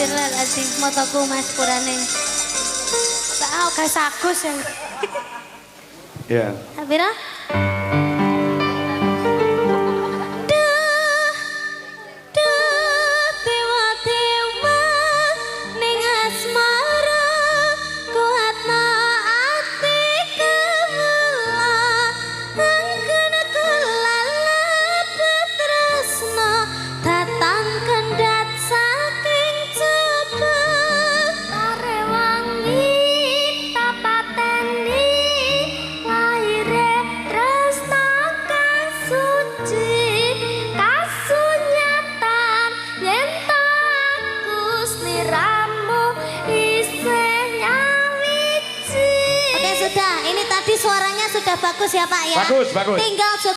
Astagfirullahaladzim, motoku mas purane. Tak guys Agus ya. Ya. Abira? Sudah, ini tadi suaranya sudah bagus ya Pak ya. Bagus, bagus. Tinggal